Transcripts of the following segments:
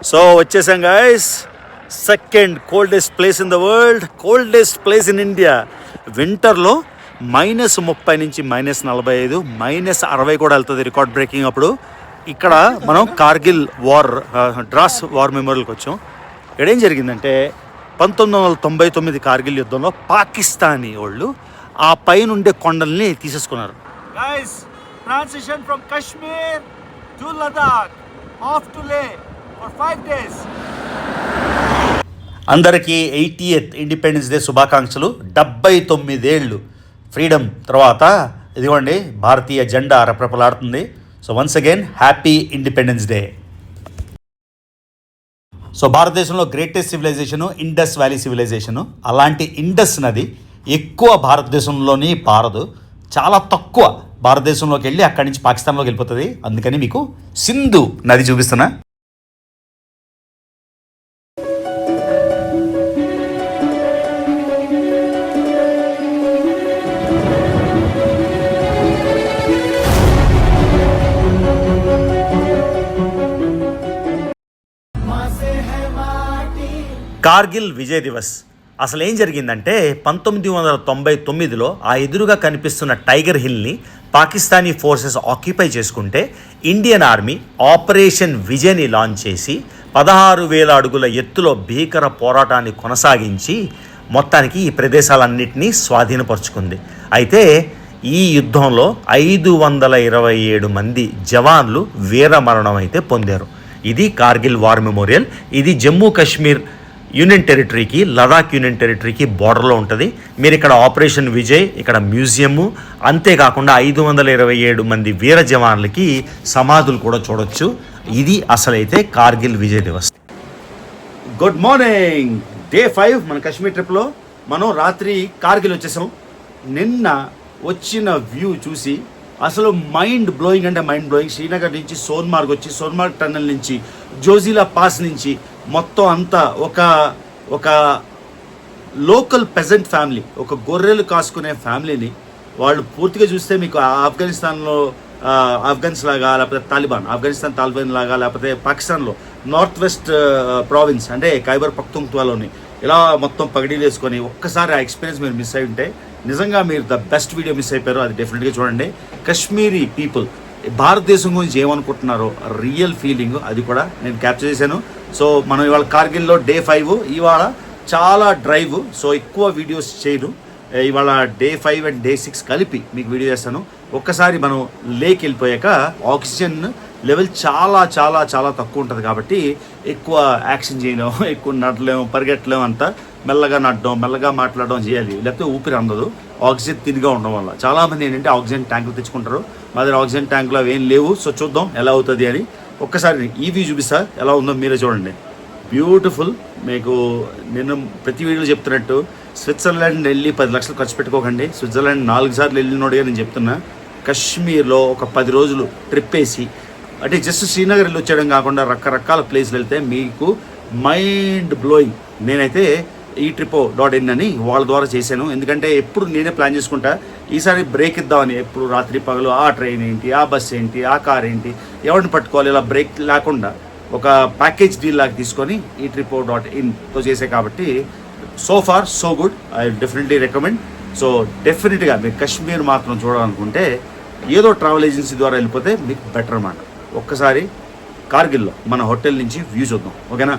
So వచ్చేసాం guys. Second coldest place in the world, coldest place in India. వింటర్లో -30 నుంచి -45, -60 కూడా వెళ్తుంది రికార్డ్ బ్రేకింగ్. అప్పుడు ఇక్కడ మనం కార్గిల్ వార్, డ్రాస్ వార్ మెమోరియల్కి వచ్చాం. ఇక్కడ ఏం జరిగిందంటే 1999 కార్గిల్ యుద్ధంలో పాకిస్తానీ వాళ్ళు ఆ పైన ఉండే కొండల్ని తీసేసుకున్నారు. Guys, transition from Kashmir to Ladakh, off to Leh for 5 days. అందరికీ 80th ఇండిపెండెన్స్ డే శుభాకాంక్షలు. 79 ఏళ్ళు ఫ్రీడమ్ తర్వాత ఇదిగోండి భారతీయ జెండా రెపరెపలాడుతుంది. So once again happy independence day. So భారతదేశంలో greatest civilization Indus valley civilization. అలాంటి ఇండస్ నది ఎక్కువ భారతదేశంలోని పారదు, చాలా తక్కువ భారతదేశంలోకి వెళ్ళి అక్కడి నుంచి పాకిస్తాన్లోకి వెళ్ళిపోతుంది. అందుకని మీకు సింధు నది చూపిస్తున్నా. కార్గిల్ విజయ్ దివస్ అసలు ఏం జరిగిందంటే 1999లో ఆ ఎదురుగా కనిపిస్తున్న టైగర్ హిల్ని పాకిస్తానీ ఫోర్సెస్ ఆక్యుపై చేసుకుంటే ఇండియన్ ఆర్మీ ఆపరేషన్ విజయ్ని లాంచ్ చేసి 16,000 అడుగుల ఎత్తులో భీకర పోరాటాన్ని కొనసాగించి మొత్తానికి ఈ ప్రదేశాలన్నింటినీ స్వాధీనపరుచుకుంది. అయితే ఈ యుద్ధంలో 527 మంది జవాన్లు వీరమరణం అయితే పొందారు. ఇది కార్గిల్ వార్ మెమోరియల్. ఇది జమ్మూ కాశ్మీర్ యూనియన్ టెరిటరీకి, లదాఖ్ యూనియన్ టెరిటరీకి బార్డర్లో ఉంటుంది. మీరు ఇక్కడ ఆపరేషన్ విజయ్, ఇక్కడ మ్యూజియము, అంతేకాకుండా 527 మంది వీర జవాన్లకి సమాధులు కూడా చూడొచ్చు. ఇది అసలైతే Kargil Vijay Diwas. Good morning. Day 5 మన కాశ్మీర్ ట్రిప్లో మనం రాత్రి కార్గిల్ వచ్చేసాం. నిన్న వచ్చిన వ్యూ చూసి అసలు మైండ్ బ్లోయింగ్ అంటే మైండ్ బ్లోయింగ్. శ్రీనగర్ నుంచి సోన్మార్గ్ వచ్చి, సోన్మార్గ్ టన్నెల్ నుంచి, జోజిలా పాస్ నుంచి మొత్తం అంతా ఒక లోకల్ పెజెంట్ ఫ్యామిలీ, ఒక గొర్రెలు కాసుకునే ఫ్యామిలీని వాళ్ళు పూర్తిగా చూస్తే మీకు ఆఫ్ఘనిస్తాన్లో ఆఫ్ఘన్స్ లాగా, లేకపోతే ఆఫ్ఘనిస్తాన్ తాలిబాన్ లాగా, లేకపోతే పాకిస్తాన్లో నార్త్ వెస్ట్ ప్రావిన్స్ అంటే ఖైబర్ పఖ్తూన్ఖ్వాలోని ఇలా మొత్తం పగడీలు వేసుకొని ఒక్కసారి ఆ ఎక్స్పీరియన్స్ మీరు మిస్ అయి ఉంటే నిజంగా మీరు ద బెస్ట్ వీడియో మిస్ అయిపోయారు. అది డెఫినెట్గా చూడండి. కాశ్మీరీ పీపుల్ భారతదేశం గురించి ఏమనుకుంటున్నారో రియల్ ఫీలింగ్ అది కూడా నేను క్యాప్చర్ చేశాను. సో మనం ఇవాళ కార్గిల్లో డే 5, ఇవాళ చాలా డ్రైవ్. సో ఎక్కువ వీడియోస్ చేయను. ఇవాళ డే 5 అండ్ డే 6 కలిపి మీకు వీడియో చేస్తాను. ఒక్కసారి మనం లేక్ వెళ్ళిపోయాక ఆక్సిజన్ లెవెల్ చాలా చాలా చాలా తక్కువ ఉంటుంది కాబట్టి ఎక్కువ యాక్షన్ చేయలేము, ఎక్కువ నడలేము, పరిగెట్టలేము. అంతా మెల్లగా నడడం, మెల్లగా మాట్లాడడం చేయాలి, లేకపోతే ఊపిరి అందదు ఆక్సిజన్ తిరిగా ఉండడం వల్ల. చాలామంది ఏంటంటే ఆక్సిజన్ ట్యాంకులు తెచ్చుకుంటారు, మా దగ్గర ఆక్సిజన్ ట్యాంకులు అవి ఏం లేవు. సో చూద్దాం ఎలా అవుతుంది అని. ఒక్కసారి ఈ వ్యూ చూపిస్తా, ఎలా ఉందో మీరే చూడండి. బ్యూటిఫుల్. మీకు నేను ప్రతి వీడియోలో చెప్తున్నట్టు స్విట్జర్లాండ్ వెళ్ళి 10 లక్షలు ఖర్చు పెట్టుకోకండి. స్విట్జర్లాండ్ 4 సార్లు వెళ్ళినోడిగా నేను చెప్తున్నా. కాశ్మీర్లో ఒక 10 రోజులు ట్రిప్ వేసి, అంటే జస్ట్ శ్రీనగర్ వెళ్ళి వచ్చేయడం కాకుండా రకరకాల ప్లేస్లు వెళ్తే మీకు మైండ్ బ్లోయింగ్. నేనైతే ఈ trip.in అని వాళ్ళ ద్వారా చేశాను. ఎందుకంటే ఎప్పుడు నేనే ప్లాన్ చేసుకుంటా, ఈసారి బ్రేక్ ఇద్దామని. ఎప్పుడు రాత్రి పగలు ఆ ట్రైన్ ఏంటి, ఆ బస్ ఏంటి, ఆ కార్ ఏంటి, ఎవరిని పట్టుకోవాలి, ఇలా బ్రేక్ లేకుండా ఒక ప్యాకేజ్ డీల్ లాగా తీసుకొని ఈ trip.inతో చేసే కాబట్టి so far so good. I definitely recommend. So డెఫినెట్గా మీరు కాశ్మీర్ మాత్రం చూడాలనుకుంటే ఏదో ట్రావెల్ ఏజెన్సీ ద్వారా వెళ్ళిపోతే మీకు బెటర్ అన్నమాట. ఒక్కసారి కార్గిల్లో మన హోటల్ నుంచి వ్యూ చూద్దాం, ఓకేనా?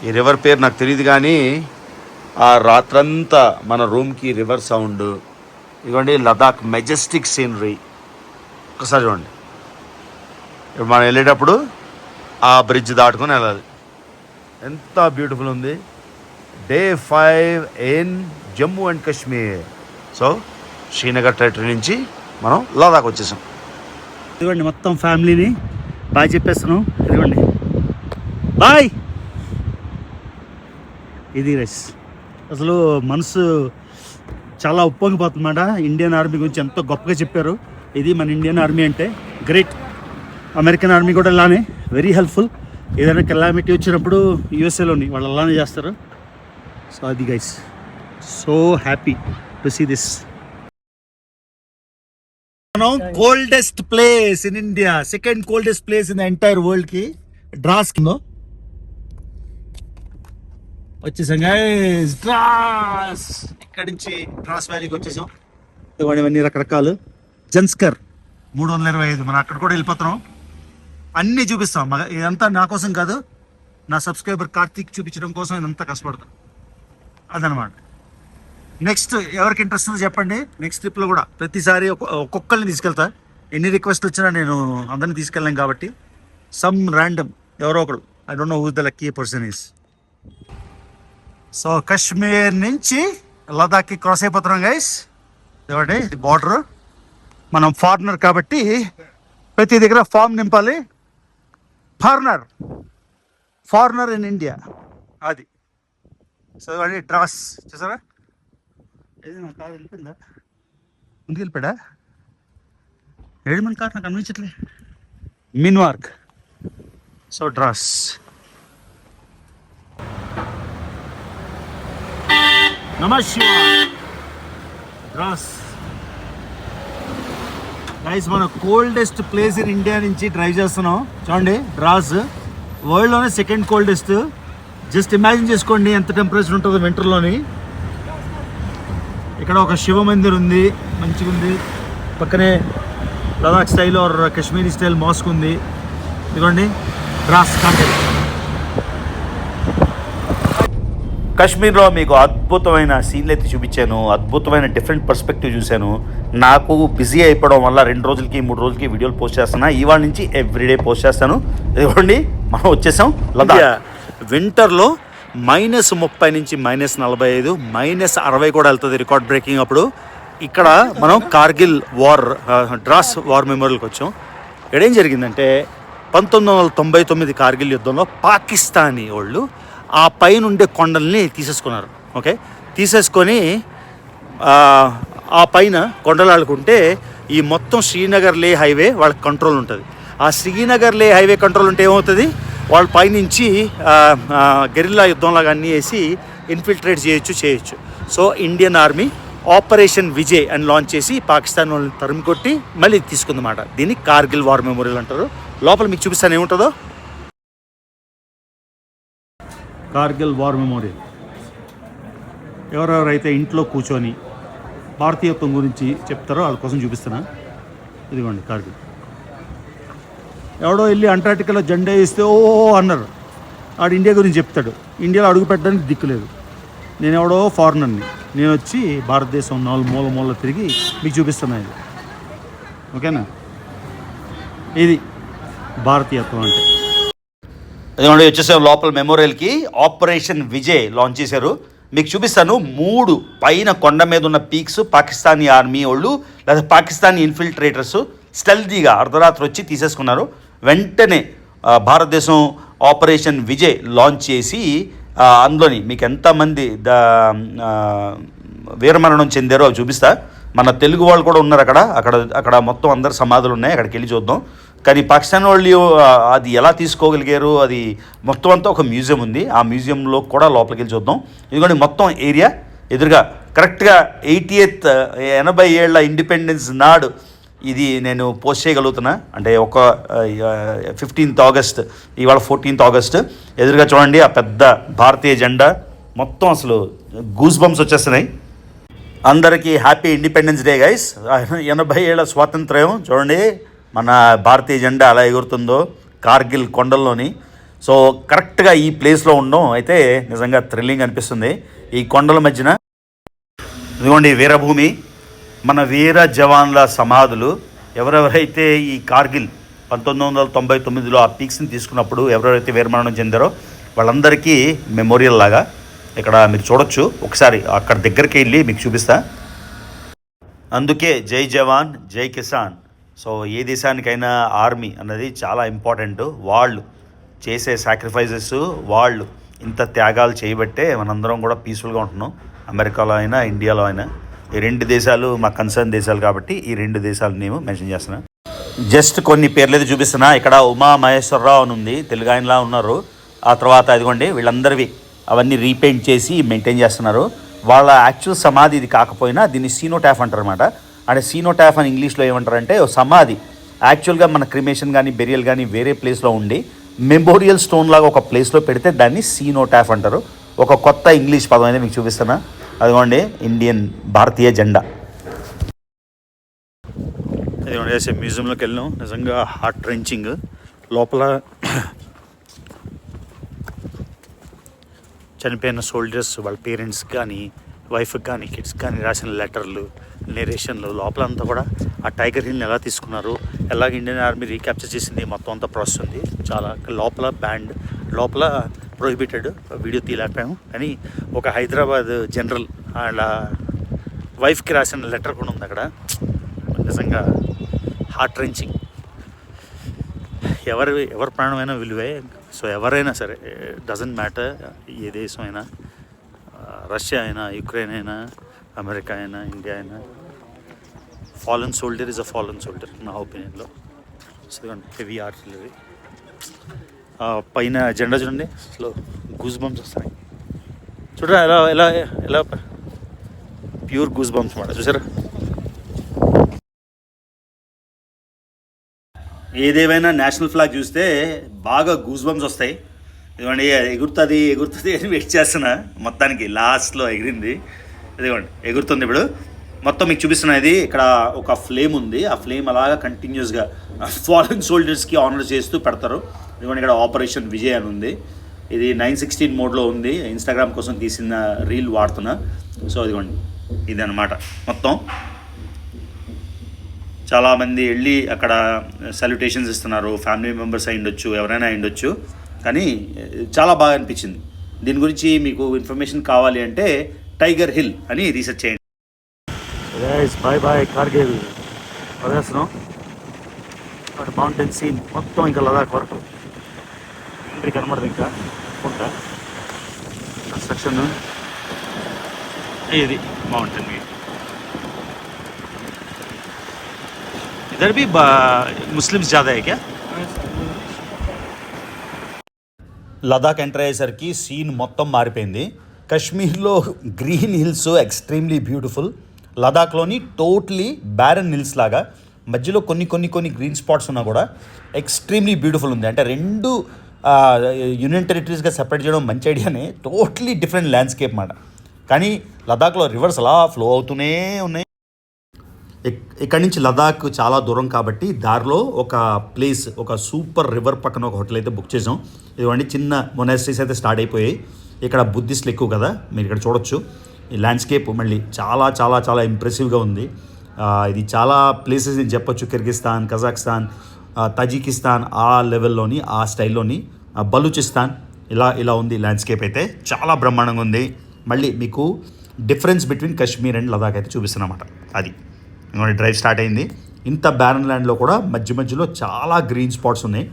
ఈ రివర్ పేరు నాకు తెలియదు కానీ ఆ రాత్రంతా మన రూమ్కి రివర్ సౌండ్, ఇదిగోండి లదాఖ్ మెజెస్టిక్ సీనరీ. ఒకసారి చూడండి. ఇప్పుడు మనం వెళ్ళేటప్పుడు ఆ బ్రిడ్జ్ దాటుకొని వెళ్ళాలి. ఎంత బ్యూటిఫుల్ ఉంది. Day 5 in Jammu and Kashmir. So Srinagar territory నుంచి మనం లదాఖ్ వచ్చేసాం. ఇదిగోండి మొత్తం ఫ్యామిలీని బాయ్ చెప్పేస్తున్నాం. ఇదిగోండి బాయ్. ఇది రైస్. అసలు మనసు చాలా ఉప్పొంగిపోతుందన్నమాట. ఇండియన్ ఆర్మీ గురించి ఎంతో గొప్పగా చెప్పారు. ఇది మన ఇండియన్ ఆర్మీ అంటే గ్రేట్. అమెరికన్ ఆర్మీ కూడా ఇలానే వెరీ హెల్ప్ఫుల్. ఏదైనా కెలామిటీ వచ్చినప్పుడు యూఎస్ఏలోని వాళ్ళు అలానే చేస్తారు. సో అది guys, so happy to see this. మనం coldest place in India, second coldest place in the entire world కి డ్రాస్ కింద వచ్చేసాం గైస్. డ్రాస్ ఇక్కడి నుంచి డ్రాస్ వ్యాలీకి వచ్చేసాం. ఇవన్నీ రకరకాలు జన్స్కర్ 325. మనం అక్కడ కూడా వెళ్ళిపోతున్నాం. అన్నీ చూపిస్తాం. ఇదంతా నా కోసం కాదు, నా సబ్స్క్రైబర్ కార్తీక్ చూపించడం కోసం ఇదంతా కష్టపడతాం. అదనమాట. నెక్స్ట్ ఎవరికి ఇంట్రెస్ట్ ఉందో చెప్పండి. నెక్స్ట్ ట్రిప్లో కూడా ప్రతిసారి ఒక్కొక్కరిని తీసుకెళ్తా. ఎన్ని రిక్వెస్ట్లు వచ్చినా నేను అందరిని తీసుకెళ్ళాను కాబట్టి సమ్ ర్యాండమ్ ఎవరో ఒకరు, I don't know who the lucky person is. So Kashmir నుంచి లదాఖ్కి క్రాస్ అయిపోతున్నాం గైస్. ఇవ్వండి ఇది బార్డర్. మనం ఫారినర్ కాబట్టి ప్రతి దగ్గర ఫామ్ నింపాలి. ఫారినర్ ఇన్ ఇండియా అది. సో ఇవ్వండి డ్రాస్ చూసారా. వెళ్ళిపోయిందా, ముందుకు వెళ్ళిపోయా. ఏడు మంది కార్ నాకు అనిపించట్లే. మిన్మార్క్. So Dras Dras guys. మన కోల్డెస్ట్ ప్లేస్ ఇన్ ఇండియా నుంచి డ్రైవ్ చేస్తున్నాం. చూడండి డ్రాస్ వరల్డ్లోనే సెకండ్ కోల్డెస్ట్. జస్ట్ ఇమాజిన్ చేసుకోండి ఎంత టెంపరేచర్ ఉంటుందో వింటర్లోని. ఇక్కడ ఒక శివ మందిర్ ఉంది, మంచిగా ఉంది. పక్కనే Ladakh style or Kashmiri style mask ఉంది. ఇదిగోండి డ్రాస్ కాంటెక్ట్. కాశ్మీర్లో మీకు అద్భుతమైన సీన్లు అయితే చూపించాను, అద్భుతమైన డిఫరెంట్ పర్స్పెక్టివ్ చూశాను. నాకు బిజీ అయిపోవడం వల్ల 2 రోజులకి 3 రోజులకి వీడియోలు పోస్ట్ చేస్తున్నా. ఇవాళ నుంచి ఎవ్రీడే పోస్ట్ చేస్తాను. ఇదిగోండి మనం వచ్చేసాం లదాఖ్. వింటర్లో -30 నుంచి -45, -60 కూడా వెళ్తుంది రికార్డ్ బ్రేకింగ్. అప్పుడు ఇక్కడ మనం కార్గిల్ వార్ డ్రాస్ వార్ మెమోరియల్కి వచ్చాం. ఇక్కడేం జరిగిందంటే 1999 కార్గిల్ యుద్ధంలో పాకిస్తానీ వాళ్ళు ఆ పైన ఉండే కొండల్ని తీసేసుకున్నారు. ఓకే, తీసేసుకొని ఆ పైన కొండలాడుకుంటే ఈ మొత్తం శ్రీనగర్ లే హైవే వాళ్ళకి కంట్రోల్ ఉంటుంది. ఆ శ్రీనగర్ లే హైవే కంట్రోల్ ఉంటే ఏమవుతుంది, వాళ్ళ పైనుంచి గెరిల్లా యుద్ధంలాగా అన్నీ వేసి ఇన్ఫిల్ట్రేట్ చేయొచ్చు. So Indian army operation Vijay అని లాంచ్ చేసి పాకిస్తాన్ వాళ్ళని తరిమి కొట్టి మళ్ళీ తీసుకుందన్నమాట. దీన్ని కార్గిల్ వార్ మెమోరియల్ అంటారు. లోపల మీకు చూపిస్తాను ఏముంటుందో. Kargil war memorial. ఎవరెవరైతే ఇంట్లో కూర్చొని భారతీయత్వం గురించి చెప్తారో వాళ్ళ కోసం చూపిస్తున్నా. ఇదిగోండి కార్గిల్. ఎవడో వెళ్ళి అంటార్టికాలో జెండా వేస్తే ఓ అన్నారు, ఆడు ఇండియా గురించి చెప్తాడు. ఇండియాలో అడుగు పెట్టడానికి దిక్కులేదు. నేను ఎవడో ఫారినర్ని, నేను వచ్చి భారతదేశం 4 మూల తిరిగి మీకు చూపిస్తున్నా. ఇది ఓకేనా, ఇది భారతీయత్వం అంటే. అదేమంటే వచ్చేసారు లోపల మెమోరియల్కి. ఆపరేషన్ విజయ్ లాంచ్ చేశారు. మీకు చూపిస్తాను. 3 పైన కొండ మీద ఉన్న పీక్స్ పాకిస్తానీ ఆర్మీ వాళ్ళు లేదా పాకిస్తానీ ఇన్ఫిల్ట్రేటర్స్ స్టెల్దీగా అర్ధరాత్రి వచ్చి తీసేసుకున్నారు. వెంటనే భారతదేశం ఆపరేషన్ విజయ్ లాంచ్ చేసి అందులోని మీకు ఎంతమంది వీరమరణం చెందారో చూపిస్తా. మన తెలుగు వాళ్ళు కూడా ఉన్నారు అక్కడ మొత్తం అందరు సమాధులు ఉన్నాయి. అక్కడికి వెళ్ళి చూద్దాం. కానీ పాకిస్తాన్ వాళ్ళు అది ఎలా తీసుకోగలిగారు, అది మొత్తం అంతా ఒక మ్యూజియం ఉంది. ఆ మ్యూజియంలో కూడా లోపలికి వెళ్ళి చూద్దాం. ఇదిగోండి మొత్తం ఏరియా ఎదురుగా కరెక్ట్గా 80 ఏళ్ల ఇండిపెండెన్స్ నాడు ఇది నేను పోస్ట్ చేయగలుగుతున్నా. అంటే ఒక 15th ఆగస్ట్, ఇవాళ 14th ఆగస్ట్. ఎదురుగా చూడండి ఆ పెద్ద భారతీయ జెండా. మొత్తం అసలు గూస్ బంప్స్ వచ్చేస్తున్నాయి. అందరికీ హ్యాపీ ఇండిపెండెన్స్ డే గైస్. 80 ఏళ్ల స్వాతంత్ర్యం. చూడండి మన భారతీయ జెండా అలా ఎగురుతుందో కార్గిల్ కొండల్లోని. సో కరెక్ట్గా ఈ ప్లేస్లో ఉండడం అయితే నిజంగా థ్రిల్లింగ్ అనిపిస్తుంది. ఈ కొండల మధ్యన ఇదిగోండి వీరభూమి, మన వీర జవాన్ల సమాధులు. ఎవరెవరైతే ఈ కార్గిల్ 1999లో ఆ పీక్స్ని తీసుకున్నప్పుడు ఎవరెవరైతే వీరమరణం చెందారో వాళ్ళందరికీ మెమోరియల్ లాగా ఇక్కడ మీరు చూడొచ్చు. ఒకసారి అక్కడ దగ్గరికి వెళ్ళి మీకు చూపిస్తా. అందుకే జై జవాన్ జై కిసాన్. సో ఏ దేశానికైనా ఆర్మీ అన్నది చాలా ఇంపార్టెంట్. వాళ్ళు చేసే సాక్రిఫైజెస్, వాళ్ళు ఇంత త్యాగాలు చేయబట్టే మనందరం కూడా పీస్ఫుల్గా ఉంటున్నాం. అమెరికాలో అయినా ఇండియాలో అయినా. ఈ 2 దేశాలు మా కన్సర్న్ దేశాలు కాబట్టి ఈ 2 దేశాలు నేను మెన్షన్ చేస్తున్నా. జస్ట్ కొన్ని పేర్లు అయితే చూపిస్తున్నా. ఇక్కడ ఉమా మహేశ్వరరావు అని ఉంది, తెలుగు ఆయనలా ఉన్నారు. ఆ తర్వాత అదిగోండి వీళ్ళందరివి అవన్నీ రీపెయింట్ చేసి మెయింటైన్ చేస్తున్నారు. వాళ్ళ యాక్చువల్ సమాధి ఇది కాకపోయినా దీన్ని సీనోటాఫ్ అంటారు అనమాట. అంటే సీనోటాఫ్ అని ఇంగ్లీష్లో ఏమంటారంటే ఓ సమాధి. యాక్చువల్గా మన క్రిమేషన్ కానీ బెరియల్ కానీ వేరే ప్లేస్లో ఉండి మెమోరియల్ స్టోన్ లాగా ఒక ప్లేస్లో పెడితే దాన్ని సీనోటాఫ్ అంటారు. ఒక కొత్త ఇంగ్లీష్ పదం అయితే మీకు చూపిస్తున్నా. అదిగోండి ఇండియన్ భారతీయ జెండా. అదిగోండి వేసే మ్యూజియంలోకి వెళ్ళాం. నిజంగా హార్ట్ రెంచింగ్. లోపల చనిపోయిన సోల్జర్స్ వాళ్ళ పేరెంట్స్ కానీ వైఫ్కి కానీ కిడ్స్ కానీ రాసిన లెటర్లు, నెరేషన్లు, లోపల అంతా కూడా ఆ టైగర్ హిల్ని ఎలా తీసుకున్నారు, ఎలాగ ఇండియన్ ఆర్మీ రీక్యాప్చర్ చేసింది, మొత్తం అంతా ప్రాసెస్ ఉంది. చాలా లోపల బ్యాండ్, లోపల ప్రొహిబిటెడ్, వీడియో తీయలేకపోయాము. కానీ ఒక హైదరాబాద్ జనరల్ వాళ్ళ వైఫ్కి రాసిన లెటర్ కూడా ఉంది అక్కడ. నిజంగా హార్ట్ రెంచింగ్. ఎవరి ప్రాణమైనా విలువే. సో ఎవరైనా సరే, డజంట్ మ్యాటర్ ఏ దేశం అయినా, రష్యా అయినా, యుక్రెయిన్ అయినా, అమెరికా అయినా, ఇండియా అయినా, fallen soldier is a fallen soldier నా ఒపీనియన్లో. So heavy artillery. పైన జెండా చూడండి, అసలు గూస్ బంప్స్ వస్తాయి. చూడరా ఎలా ఎలా ఎలా ప్యూర్ గూస్ బంప్స్ మాట. చూసారా? ఏదేమైనా నేషనల్ ఫ్లాగ్ చూస్తే బాగా గూస్ బంప్స్ వస్తాయి. ఇదిగోండి ఎగురుతుంది అని వెయిట్ చేస్తున్నా. మొత్తానికి లాస్ట్లో ఎగిరింది. ఇదిగోండి ఎగురుతుంది. ఇప్పుడు మొత్తం మీకు చూపిస్తున్నా. ఇది ఇక్కడ ఒక ఫ్లేమ్ ఉంది. ఆ ఫ్లేమ్ అలాగా కంటిన్యూస్గా ఫారెన్ సోల్జర్స్కి ఆనర్ చేస్తూ పెడతారు. ఇదిగోండి ఇక్కడ ఆపరేషన్ విజయ్ అని ఉంది. ఇది 916 మోడ్లో ఉంది. ఇన్స్టాగ్రామ్ కోసం తీసిన రీల్ వాడుతున్నా. సో ఇదిగోండి ఇది అన్నమాట మొత్తం. చాలామంది వెళ్ళి అక్కడ సెల్యుటేషన్స్ ఇస్తున్నారు. ఫ్యామిలీ మెంబర్స్ అయి ఉండొచ్చు, ఎవరైనా అయి ఉండొచ్చు. కానీ చాలా బాగా అనిపించింది. దీని గురించి మీకు ఇన్ఫర్మేషన్ కావాలి అంటే టైగర్ హిల్ అని రీసెర్చ్ చేయండి. Bye bye Kargil. వదిలేస్తున్నాం. మౌంటైన్ సీన్ మొత్తం ఇంకా లదాఖ్ వరకు ఇంటికి కనబడదు. ఇంకా ఉంటా కన్స్ట్రక్షన్. ఇది మౌంటైన్ వ్యూ. इधर भी मुस्लिम्स ज़्यादा है क्या? లదాఖ్ ఎంటర్ అయ్యేసరికి సీన్ మొత్తం మారిపోయింది. కశ్మీర్లో గ్రీన్ హిల్స్ ఎక్స్ట్రీమ్లీ బ్యూటిఫుల్. లదాఖ్లోని టోటలీ బ్యారన్ హిల్స్ లాగా మధ్యలో కొన్ని గ్రీన్ స్పాట్స్ ఉన్నా కూడా ఎక్స్ట్రీమ్లీ బ్యూటిఫుల్ ఉంది. అంటే రెండు యూనియన్ టెరిటరీస్గా సెపరేట్ చేయడం మంచి ఐడియానే. టోటలీ డిఫరెంట్ ల్యాండ్స్కేప్ మాట. కానీ లదాఖ్లో రివర్స్ అలా ఫ్లో అవుతూనే ఉన్నాయి. ఇక్కడి నుంచి లదాఖ్ చాలా దూరం కాబట్టి దారిలో ఒక ప్లేస్, ఒక సూపర్ రివర్ పక్కన ఒక హోటల్ అయితే బుక్ చేసాం. ఇదిగోండి చిన్న మొనాస్ట్రీస్ అయితే స్టార్ట్ అయిపోయాయి. ఇక్కడ బుద్ధిస్టులు ఎక్కువ కదా, మీరు ఇక్కడ చూడొచ్చు. ఈ ల్యాండ్స్కేప్ మళ్ళీ చాలా చాలా చాలా ఇంప్రెసివ్గా ఉంది. ఇది చాలా ప్లేసెస్ నేను చెప్పొచ్చు. కిర్గిస్తాన్, కజాఖ్స్తాన్, తజికిస్తాన్ ఆ లెవెల్లోని, ఆ స్టైల్లోని, బలూచిస్తాన్ ఇలా ఉంది ల్యాండ్స్కేప్ అయితే. చాలా బ్రహ్మాండంగా ఉంది. మళ్ళీ మీకు difference between Kashmir and Ladakh అయితే చూపిస్తున్నమాట. అది ఇంకొక డ్రైవ్ స్టార్ట్ అయింది. ఇంత బ్యారన్ ల్యాండ్లో కూడా మధ్యలో చాలా గ్రీన్ స్పాట్స్ ఉన్నాయి.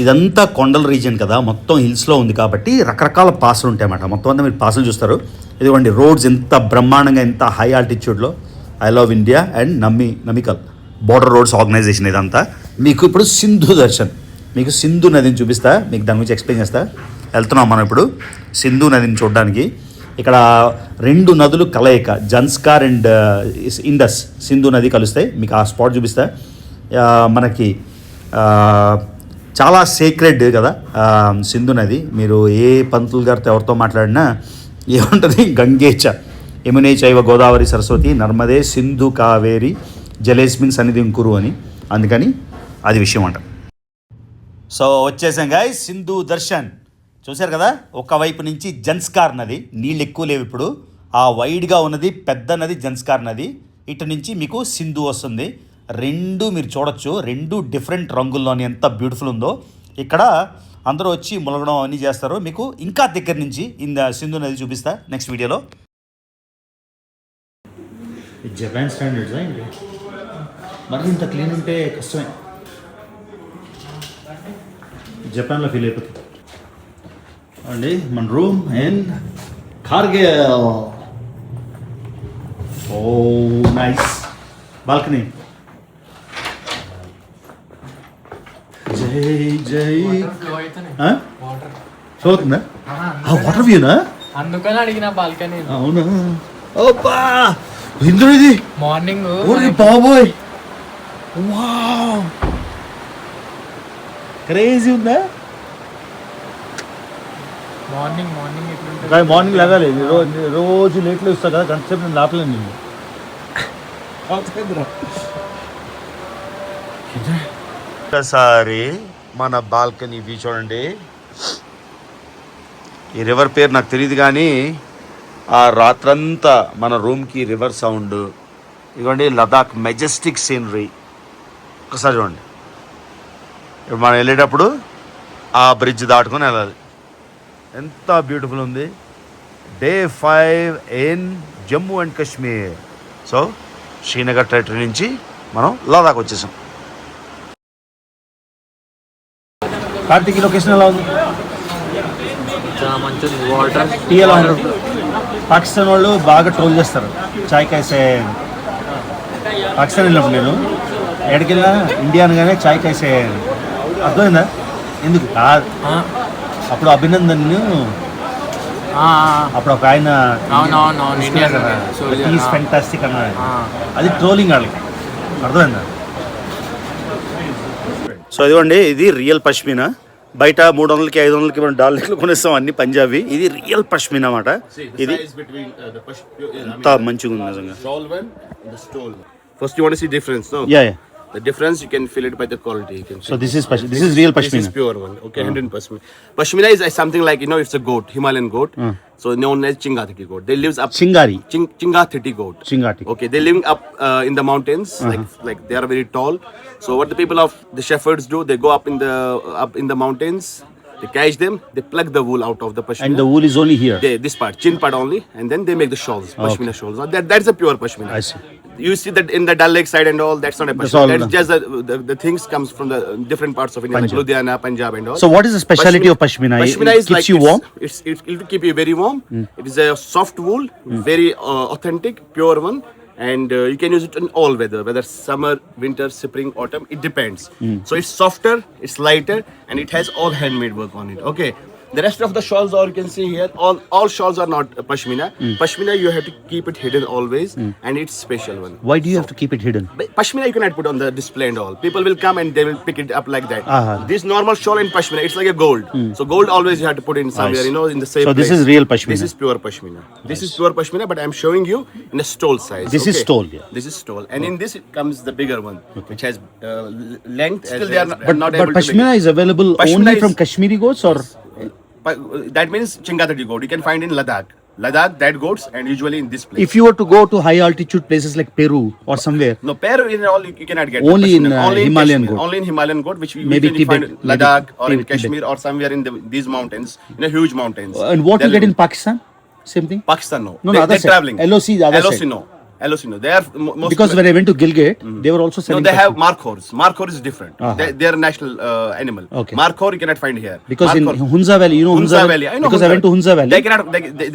ఇదంతా కొండల రీజియన్ కదా, మొత్తం హిల్స్లో ఉంది కాబట్టి రకరకాల పాసులు ఉంటాయి అన్నమాట. మొత్తం అంతా మీరు పాసులు చూస్తారు. ఇదిగోండి రోడ్స్ ఎంత బ్రహ్మాండంగా, ఎంత హై ఆల్టిట్యూడ్లో. ఐ లవ్ ఇండియా అండ్ నమికల్ బోర్డర్ రోడ్స్ ఆర్గనైజేషన్ ఇదంతా. మీకు ఇప్పుడు సింధు దర్శన్, మీకు సింధు నదిని చూపిస్తా, మీకు దాని గురించి ఎక్స్ప్లెయిన్ చేస్తా. వెళ్తున్నాం మనం ఇప్పుడు సింధు నదిని చూడడానికి. ఇక్కడ రెండు నదులు కలయిక, జన్స్కార్ అండ్ ఇండస్, సింధు నది కలుస్తాయి. మీకు ఆ స్పాట్ చూపిస్తా. మనకి చాలా సేక్రెడ్ కదా సింధు నది. మీరు ఏ పంతులు గారితో ఎవరితో మాట్లాడినా ఏముంటుంది, గంగేచ యమునే చైవ గోదావరి సరస్వతి నర్మదే సింధు కావేరి జలేస్మిన్ సన్నిధిం కురు అని. అందుకని అది విషయం అంట. సో వచ్చేసాం గాయ్స్, సింధు దర్శన్ చూశారు కదా. ఒకవైపు నుంచి జన్స్కార్ నది, నీళ్ళు ఎక్కువ లేవు ఇప్పుడు. ఆ వైడ్గా ఉన్నది పెద్ద నది జన్స్కార్ నది. ఇటు నుంచి మీకు సింధు వస్తుంది. రెండు మీరు చూడొచ్చు, రెండు డిఫరెంట్ రంగుల్లోని ఎంత బ్యూటిఫుల్ ఉందో. ఇక్కడ అందరూ వచ్చి ములగడం అవన్నీ చేస్తారు. మీకు ఇంకా దగ్గర నుంచి సింధు నది చూపిస్తా నెక్స్ట్ వీడియోలో. జపాన్ స్టాండర్డ్స్ ఏంటి, మరి ఇంత క్లీన్ ఉంటే కష్టమే. జపాన్లో ఫీల్ అయిపోతుంది అండి. మన room and Kargil. Oh nice balcony. జై చదువుతుందా? వాటర్ వ్యూనా? అందుకని అడిగిన బాల్కనీ. అవునా? ఓపా ఇందులో ఇది మార్నింగ్ ఓరి బాబోయ్, వావ్, క్రేజీ ఉందా? మార్నింగ్ ఎట్లుంటుంది? కానీ మార్నింగ్ లేగాలి, రోజు లేట్లో ఇస్తా కదా, గంట సేపు నేను లాపలేను నిన్ను. ఒకసారి మన బాల్కనీ వ్యూ చూడండి. ఈ రివర్ పేరు నాకు తెలియదు కానీ ఆ రాత్రంతా మన రూమ్కి రివర్ సౌండ్, ఇదిగోండి లదాఖ్ మెజెస్టిక్ సీనరీ. ఒకసారి చూడండి, ఇప్పుడు మనం వెళ్ళేటప్పుడు ఆ బ్రిడ్జ్ దాటుకొని వెళ్ళాలి. ఎంత బ్యూటిఫుల్ ఉంది. Day 5 in Jammu and Kashmir. So Srinagar territory నుంచి మనం లదాఖ్ వచ్చేసాం. కార్తీక్ లొకేషన్ ఎలా ఉంది? చాలా మంచిది. వాటర్ టీ ఎలా ఉంటుంది? పాకిస్తాన్ వాళ్ళు బాగా ట్రోల్ చేస్తారు, చాయ్ కైసే. పాకిస్తాన్ వెళ్ళినప్పుడు నేను ఎక్కడికి వెళ్ళినా ఇండియా అనగానే చాయ్ కైసే, అర్థమైందా? ఎందుకు కాదు, అప్పుడు అభినందన్ అప్పుడు ఒక ఆయన ఫెంటాస్టిక్ అన్నాడు, అది ట్రోలింగ్ వాళ్ళకి, అర్థమైందా? సో ఇదిగోండి, ఇది రియల్ పష్మీనా. బయట 300కి 500కి మనం డాలర్లు కొనేస్తాం, అన్ని పంజాబీ. ఇది రియల్ పష్మీనా అన్నమాట. ఇది ఎంత మంచిగా ఉంది నిజంగా. First, you want to see difference, no? Yeah, yeah. The difference you can feel it by the quality. You can So this is real This pashmina. is pure one. Okay, 100%. Pashmina is something like, you know, it's a goat, Himalayan goat. So known as Chingathiti goat. They lives up Chingari. Chingathiti goat. Chingati. Okay, they live up in the mountains. Like they are very tall. So what the people of the shepherds do, they go up in the mountains. They catch them. They pluck the wool out of the pashmina. And the wool is only here. This part, chin part only, and then they make the shawls, pashmina shawls. That's a pure pashmina. I see. You see that in the Dal Lake side and all, that's not a That's pashmina. all That's just the things comes from the different parts of India, like Ludhiana, Punjab and all. So what is the speciality of pashmina? Pashmina It is keeps like you warm? It will keep you very warm. It is a soft wool, very authentic, pure one. And you can use it in all weather, whether summer, winter, spring, autumn, it depends. So it's softer, it's lighter, and it has all handmade work on it. Okay. The rest of the shawls, or you can see here, all shawls are not pashmina. Pashmina, you have to keep it hidden always, and it's special one. Why do you have to keep it hidden? But pashmina you cannot put on the display and all. People will come and they will pick it up like that. This normal shawl in pashmina, it's like a gold. So gold always you have to put in somewhere, you know, in the same So place. this is real pashmina. This is pure pashmina. This is pure pashmina, but I'm showing you in a stole size. This is stole, yeah. This is stole, and in this it comes the bigger one, which has length. Still, they are not But able to make pashmina is available Pashmina only is- from Kashmiri goats, or that means Chingathati goat. You can find in Ladakh. That goats, and usually in this place. if you were to go to high altitude places like Peru or somewhere? No, Peru in all you cannot get. Only in, pashmina. Only in Himalayan Kashmir. goat. Only in Himalayan goat, which we Maybe usually find in Tibet, Ladakh or in Tibet. Kashmir or somewhere in these mountains, huge mountains. And what you They're get in Pakistan? Same thing? Pakistan, no. No, They- other they're side. traveling. LOC, the other LOC, side. no. LOC, no. They are most. Because when I went to Gilgit, they were also No, selling they have pashmina. markhors. Markhor is different. Uh-huh. They are a national animal. Okay. Markhor you cannot find here. Because Markhor. in Hunza Valley, you know Hunza Valley. I know because I went to Hunza Valley. They cannot.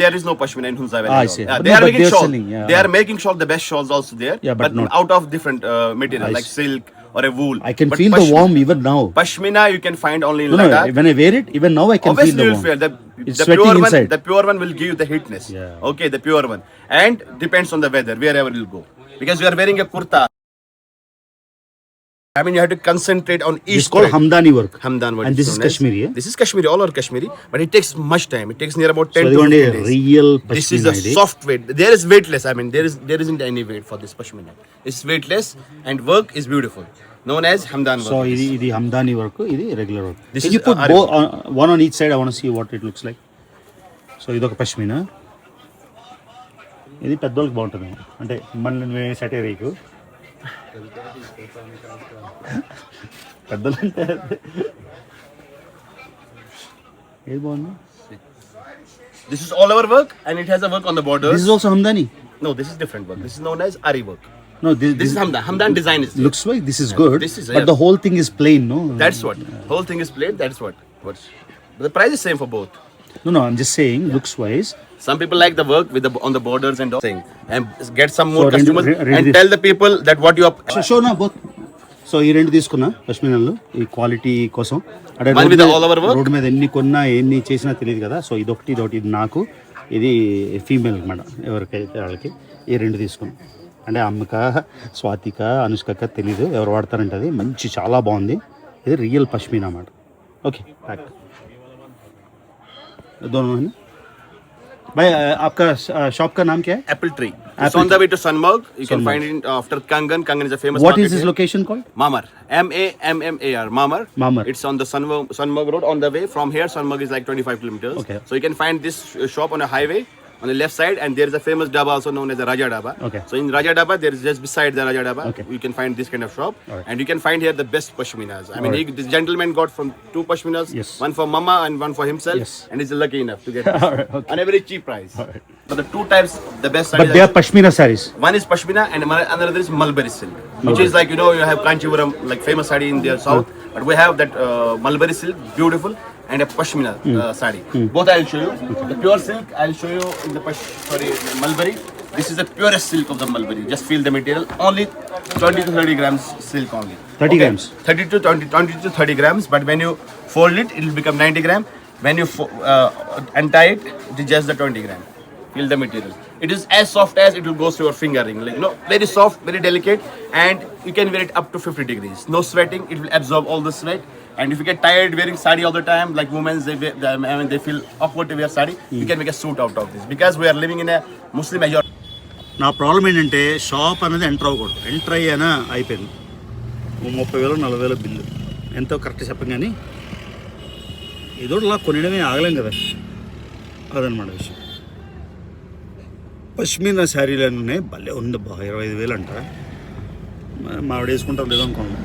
There is no pashmina in Hunza Valley. Ah, I at all. see. Yeah, But they no, are but making they are shawl. selling, yeah. They are making shawl, the best shawls also there. Yeah, but not- out of different material I like see. silk or a wool. I can But feel the warmth even now. Pashmina you can find only in No, no, Ladakh. when I wear it, even now I can Obviously feel the you will warmth. feel It's the sweating pure inside. one. The pure one will give you the heatness. Yeah. Okay, the pure one, and depends on the weather wherever you go. Because you are wearing a kurta. I mean, you have to concentrate on each. It's called thread. Hamdani work. Hamdan work. And is this is known as. Kashmiri, yeah? This is Kashmiri, all over Kashmiri, but it takes much time. It takes near about 10 So to they want 15 a days. real This is pashmina. the soft weight. There is weightless. I mean, there isn't any weight for this pashmina. It's weightless and work is beautiful. Known as Hamdan work. So ఇది Hamdani work, ఇది regular work. This Can is you put Ari both one on each side? I want to see what it looks like. So ఇదొక పష్మినా. ఇది పెద్దోళ్ళకి బాగుంటుంది, అంటే మళ్ళీ సెటేరీకు పెద్దలు అంటే ఏది బాగుంది? This is all over work and it has a work on the borders. This is also Hamdani. No, this is different work. This is known as Ari work. No, This is Hamdan. Hamdan design is. looks like this is good, This is, but yeah. the whole thing is plain, no? That's what. Whole thing is plain. That's what. But the price is same for both. No, I'm just saying, looks wise. Some people like the work with on the borders and all thing, and get some more So, customers rendu and this. tell the people that what you are. Show నా both. So ఈ రెండు తీసుకున్నా పష్మినాలు ఈ quality కోసం. అంటే One with the all over work? Road మీద ఎన్ని కొన్నా ఎన్ని చేసినా తెలియదు కదా. సో ఇదొకటి ఇది నాకు. ఇది ఫీమేల్ మేడం, ఎవరికైతే వాళ్ళకి ఈ 2 తీసుకున్నాం. అంటే అమ్మక, స్వాతిక, అనుష్కక తెలీదు ఎవరు వాడతారంటే అది మంచి చాలా బాగుంది. ఇది రియల్ పష్మీనా అన్నమాట. ఓకే ప్యాక్ दोनों है ना भाई. आपका शॉप का नाम क्या है? Apple Tree. It's on the way to Sunmarg. You can find it after Kangan. Kangan is a famous What market is this here. location called? Mamar. Mammar. Mamar. Mamar. It's on the Sunmarg Road. On the way from here, Sunmarg is like 25 kilometers. Okay. So you can find this shop on a highway on the left side, and there is a famous dhaba also known as the Raja Dhaba. Okay. So in Raja Dhaba, there is just beside the Raja Dhaba, Okay. you can find this kind of shop, Alright. and you can find here the best pashminas. I mean, this gentleman got from 2 pashminas, Yes. one for mama and one for himself, Yes. and he's lucky enough to get this Alright, okay. on a very cheap price. But the 2 types, the best. But they are pashmina sarees. One is pashmina and another is mulberry silk, which is like, you know, you have Kanchipuram, like famous saree in the south, but we have that mulberry silk, beautiful, and a pashmina saree. Both I'll show you. The pure silk I'll show you in the mulberry. This is the purest silk of the mulberry. Just feel the material. Only 20 to 30 grams silk only. 30 grams. 30 to 30 grams. But when you fold it, it will become 90 gram. When you untie it, it is just the 20 gram. Feel the material. It is as soft as it will go through your fingering. Like, you know, very soft, very delicate, and you can wear it up to 50 degrees. No sweating. It will absorb all the sweat. And if you get tired wearing sari all the time, like women, they feel awkward to wear sari, you can make a suit out of this. Because we are living in a Muslim majority. నా problem ఏంటంటే shop అనేది enter అవ్వకూడదు. Enter అయ్యానా అయిపోయింది. 30,000 40,000 bill ఎంతో correct చెప్పం, కానీ ఏదో ఇలా కొనడమే ఆగలేం కదా, అదనమాట విషయం. పష్మీనా శారీలు ఉన్నాయి, భలే ఉంది బా, 25,000 అంట. మా ఆవిడ వేసుకుంటారు లేదో అనుకోండి.